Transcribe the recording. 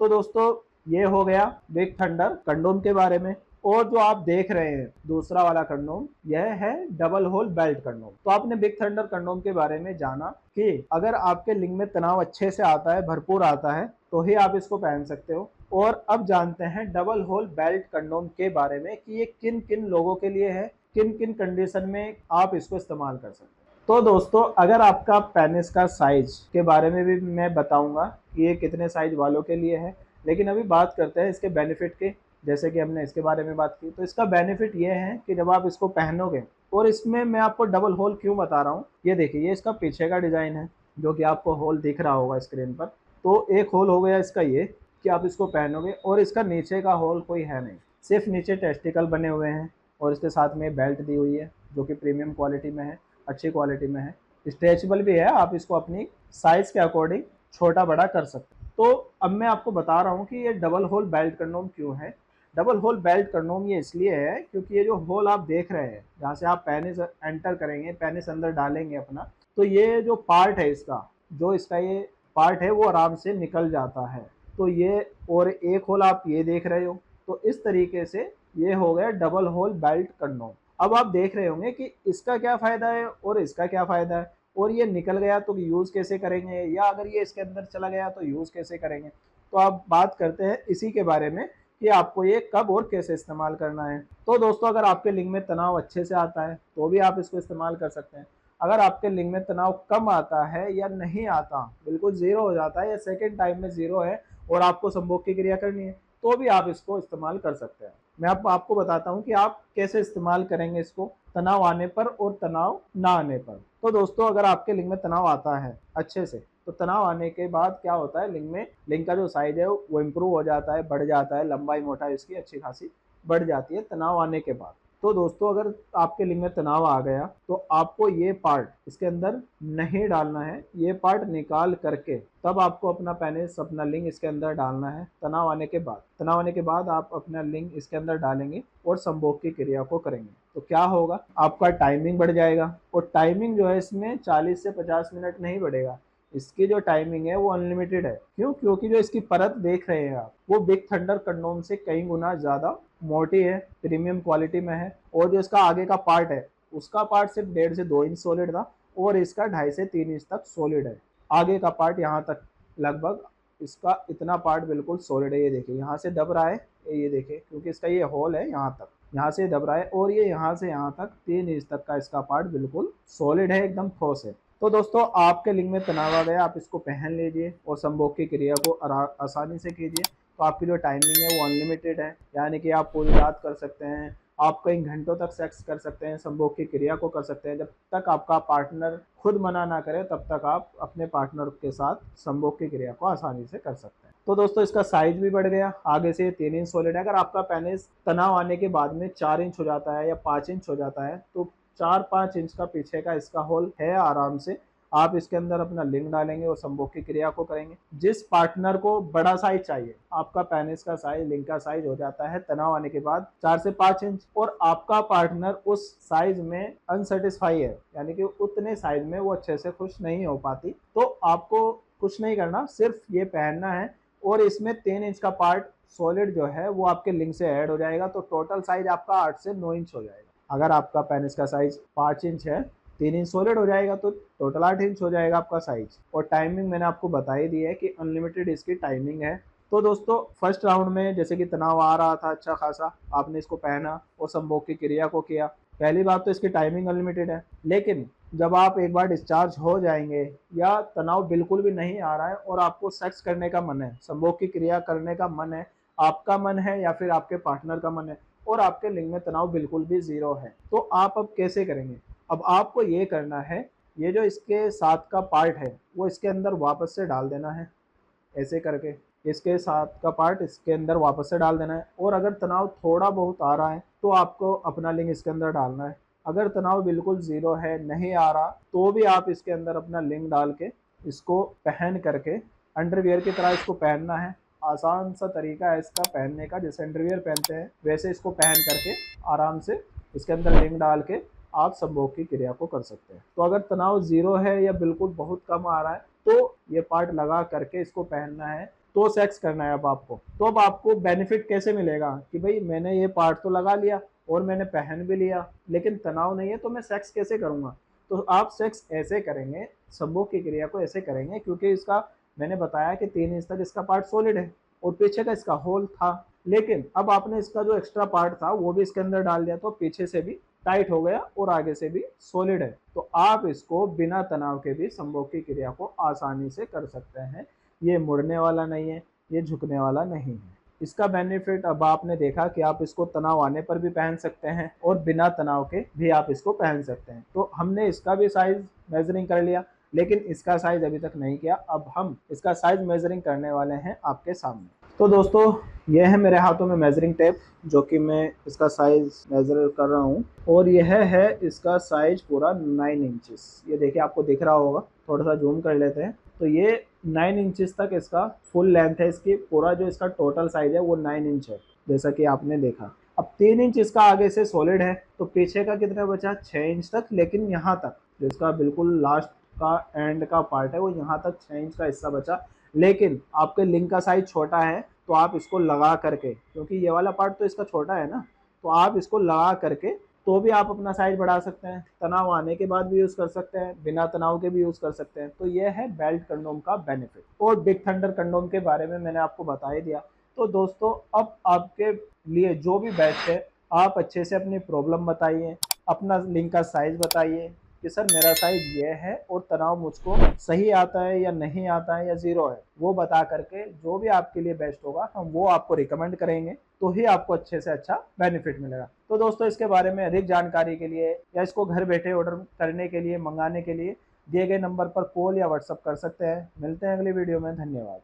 तो दोस्तों ये हो गया बिग थंडर कंडोम के बारे में। और जो आप देख रहे हैं दूसरा वाला कंडोम, यह है डबल होल बेल्ट कंडोम। तो आपने बिग थंडर कंडोम के बारे में जाना कि अगर आपके लिंग में तनाव अच्छे से आता है, भरपूर आता है, तो ही आप इसको पहन सकते हो। और अब जानते हैं डबल होल बेल्ट कंडोम के बारे में कि ये किन किन लोगों के लिए है, किन किन कंडीशन में आप इसको इस्तेमाल कर सकते हैं। तो दोस्तों अगर आपका पेनिस का साइज के बारे में भी मैं बताऊंगा कि ये कितने साइज वालों के लिए है, लेकिन अभी बात करते हैं इसके बेनिफिट के। जैसे कि हमने इसके बारे में बात की, तो इसका बेनिफिट ये है कि जब आप इसको पहनोगे, और इसमें मैं आपको डबल होल क्यों बता रहा हूँ, ये देखिए, ये इसका पीछे का डिजाइन है जो कि आपको होल दिख रहा होगा स्क्रीन पर। तो एक होल हो गया इसका ये कि आप इसको पहनोगे, और इसका नीचे का होल कोई है नहीं, सिर्फ नीचे टेस्टिकल बने हुए हैं। और इसके साथ में बेल्ट दी हुई है जो कि प्रीमियम क्वालिटी में है, अच्छी क्वालिटी में है, स्ट्रेचेबल भी है, आप इसको अपनी साइज के अकॉर्डिंग छोटा बड़ा कर सकते हैं। तो अब मैं आपको बता रहा हूँ कि ये डबल होल बेल्ट कंडोम क्यों है। डबल होल बेल्ट कंडोम ये इसलिए है क्योंकि ये जो होल आप देख रहे हैं जहाँ से आप पेनिस एंटर करेंगे, पेनिस अंदर डालेंगे अपना, तो ये जो पार्ट है इसका, जो इसका ये पार्ट है वो आराम से निकल जाता है। तो ये, और एक होल आप ये देख रहे हो, तो इस तरीके से ये हो गया डबल होल बेल्ट कंडोम। अब आप देख रहे होंगे कि इसका क्या फायदा है और इसका क्या फायदा है, और ये निकल गया तो यूज कैसे करेंगे, या अगर ये इसके अंदर चला गया तो यूज कैसे करेंगे। तो आप बात करते हैं इसी के बारे में कि आपको ये कब और कैसे इस्तेमाल करना है। तो दोस्तों अगर आपके लिंग में तनाव अच्छे से आता है तो भी आप इसको इस्तेमाल कर सकते हैं। अगर आपके लिंग में तनाव कम आता है या नहीं आता, बिल्कुल जीरो हो जाता है या सेकेंड टाइम में जीरो है, और आपको संभोग की क्रिया करनी है, तो भी आप इसको इस्तेमाल कर सकते हैं। मैं आपको बताता हूँ कि आप कैसे इस्तेमाल करेंगे इसको तनाव आने पर और तनाव ना आने पर। तो दोस्तों अगर आपके लिंग में तनाव आता है अच्छे से, तो तनाव आने के बाद क्या होता है, लिंग का जो साइज है वो इम्प्रूव हो जाता है, बढ़ जाता है, लंबाई मोटाई इसकी अच्छी खासी बढ़ जाती है तनाव आने के बाद। तो दोस्तों अगर आपके लिंग में तनाव आ गया तो आपको ये पार्ट इसके अंदर नहीं डालना है, ये पार्ट निकाल करके तब आपको अपना पेनिस, अपना लिंग इसके अंदर डालना है तनाव आने के बाद। तनाव आने के बाद आप अपना लिंग इसके अंदर डालेंगे और संभोग की क्रिया को करेंगे, तो क्या होगा, आपका टाइमिंग बढ़ जाएगा। और टाइमिंग जो है इसमें 40 से 50 मिनट नहीं बढ़ेगा, इसकी जो टाइमिंग है वो अनलिमिटेड है। क्यों? क्योंकि जो इसकी परत देख रहे हैं आप, वो बिग थंडर कंडोम से कई गुना ज्यादा मोटी है, प्रीमियम क्वालिटी में है। और जो इसका आगे का पार्ट है, उसका पार्ट सिर्फ 1.5 से 2 इंच सॉलिड था, और इसका 2.5 से 3 इंच तक सॉलिड है। आगे का पार्ट यहाँ तक लगभग, इसका इतना पार्ट बिल्कुल सॉलिड है। ये देखिए यहाँ से दब रहा है, ये देखिए, क्योंकि इसका ये होल है यहाँ तक, यहाँ से दब रहा है, और ये यहाँ से यहाँ तक 3 इंच तक का इसका पार्ट बिल्कुल सॉलिड है, एकदम ठोस है। तो दोस्तों आपके लिंग में तनाव आ गया, आप इसको पहन लीजिए और संभोग की क्रिया को आसानी से कीजिए। तो आपकी जो टाइमिंग है वो अनलिमिटेड है, यानी कि आप पूरी रात कर सकते हैं, आप कई घंटों तक सेक्स कर सकते हैं, संभोग की क्रिया को कर सकते हैं। जब तक आपका पार्टनर खुद मना ना करे तब तक आप अपने पार्टनर के साथ संभोग की क्रिया को आसानी से कर सकते हैं। तो दोस्तों इसका साइज भी बढ़ गया, आगे से 3 इंच सॉलिड है। अगर आपका पेनिस तनाव आने के बाद में 4 इंच हो जाता है या 5 इंच हो जाता है, तो 4-5 इंच का पीछे का इसका होल है, आराम से आप इसके अंदर अपना लिंग डालेंगे और संभोग की क्रिया को करेंगे। जिस पार्टनर को बड़ा साइज चाहिए, आपका पेनिस का साइज, लिंग का साइज हो जाता है तनाव आने के बाद 4 से 5 इंच, और आपका पार्टनर उस साइज में अनसेटिस्फाई है, यानी कि उतने साइज में वो अच्छे से खुश नहीं हो पाती, तो आपको कुछ नहीं करना, सिर्फ ये पहनना है। और इसमें 3 इंच का पार्ट सॉलिड जो है वो आपके लिंग से ऐड हो जाएगा, तो टोटल साइज आपका 8 से 9 इंच हो जाएगा। अगर आपका पेनिस का साइज 5 इंच है, 3 इंच सॉलिड हो जाएगा, तो टोटल 8 इंच हो जाएगा आपका साइज। और टाइमिंग मैंने आपको बता ही दी है कि अनलिमिटेड इसकी टाइमिंग है। तो दोस्तों फर्स्ट राउंड में जैसे कि तनाव आ रहा था अच्छा खासा, आपने इसको पहना और संभोग की क्रिया को किया, पहली बात तो इसकी टाइमिंग अनलिमिटेड है। लेकिन जब आप एक बार डिस्चार्ज हो जाएंगे या तनाव बिल्कुल भी नहीं आ रहा है और आपको सेक्स करने का मन है, संभोग की क्रिया करने का मन है, आपका मन है या फिर आपके पार्टनर का मन है, और आपके लिंग में तनाव बिल्कुल भी जीरो है, तो आप अब कैसे करेंगे। अब आपको ये करना है, ये जो इसके साथ का पार्ट है वो इसके अंदर वापस से डाल देना है, ऐसे करके इसके साथ का पार्ट इसके अंदर वापस से डाल देना है। और अगर तनाव थोड़ा बहुत आ रहा है तो आपको अपना लिंग इसके अंदर डालना है। अगर तनाव बिल्कुल जीरो है, नहीं आ रहा, तो भी आप इसके अंदर अपना लिंग डाल के इसको पहन करके अंडरवियर की तरह इसको पहनना है। आसान सा तरीका है इसका पहनने का, जैसे अंडरवियर पहनते हैं वैसे इसको पहन करके आराम से इसके अंदर लिंग डाल के आप संभोग की क्रिया को कर सकते हैं। तो अगर तनाव जीरो है या बिल्कुल बहुत कम आ रहा है, तो ये पार्ट लगा करके इसको पहनना है। तो सेक्स करना है अब आपको, तो अब आपको बेनिफिट कैसे मिलेगा कि भाई मैंने ये पार्ट तो लगा लिया और मैंने पहन भी लिया, लेकिन तनाव नहीं है, तो मैं सेक्स कैसे करूंगा? तो आप सेक्स ऐसे करेंगे, संभोग की क्रिया को ऐसे करेंगे, क्योंकि इसका मैंने बताया कि 3 इंच तक इसका पार्ट सॉलिड है और पीछे का इसका होल था, लेकिन अब आपने इसका जो एक्स्ट्रा पार्ट था वो भी इसके अंदर डाल दिया, तो पीछे से भी टाइट हो गया और आगे से भी सॉलिड है। तो आप इसको बिना तनाव के भी संभोग की क्रिया को आसानी से कर सकते हैं। ये मुड़ने वाला नहीं है, ये झुकने वाला नहीं है। इसका बेनिफिट अब आपने देखा कि आप इसको तनाव आने पर भी पहन सकते हैं और बिना तनाव के भी आप इसको पहन सकते हैं। तो हमने इसका भी साइज मेजरिंग कर लिया, लेकिन इसका साइज अभी तक नहीं किया। अब हम इसका साइज मेजरिंग करने वाले हैं आपके सामने। तो दोस्तों, यह है मेरे हाथों में मेजरिंग टेप, जो कि मैं इसका साइज मेजर कर रहा हूँ, और यह है इसका साइज पूरा 9 इंचेस। ये देखिए, आपको दिख रहा होगा, थोड़ा सा जूम कर लेते हैं। तो ये 9 इंचेस तक इसका फुल लेंथ है। इसकी पूरा जो इसका टोटल साइज है वो 9 इंच है, जैसा कि आपने देखा। अब 3 इंच इसका आगे से सॉलिड है, तो पीछे का कितना बचा? 6 इंच तक। लेकिन यहाँ तक जिसका बिल्कुल लास्ट का एंड का पार्ट है वो यहाँ तक 6 इंच का हिस्सा बचा। लेकिन आपके लिंक का साइज छोटा है, तो आप इसको लगा करके, क्योंकि ये वाला पार्ट तो इसका छोटा है ना, तो आप इसको लगा करके तो भी आप अपना साइज बढ़ा सकते हैं। तनाव आने के बाद भी यूज कर सकते हैं, बिना तनाव के भी यूज कर सकते हैं। तो ये है बेल्ट कंडोम का बेनिफिट। और बिग थंडर कंडोम के बारे में मैंने आपको बता ही दिया। तो दोस्तों, अब आपके लिए जो भी बेस्ट है, आप अच्छे से अपनी प्रॉब्लम बताइए, अपना लिंक का साइज बताइए कि सर मेरा साइज ये है और तनाव मुझको सही आता है या नहीं आता है या जीरो है, वो बता करके जो भी आपके लिए बेस्ट होगा हम वो आपको रिकमेंड करेंगे, तो ही आपको अच्छे से अच्छा बेनिफिट मिलेगा। तो दोस्तों, इसके बारे में अधिक जानकारी के लिए या इसको घर बैठे ऑर्डर करने के लिए, मंगाने के लिए दिए गए नंबर पर कॉल या व्हाट्सएप कर सकते हैं। मिलते हैं अगली वीडियो में। धन्यवाद।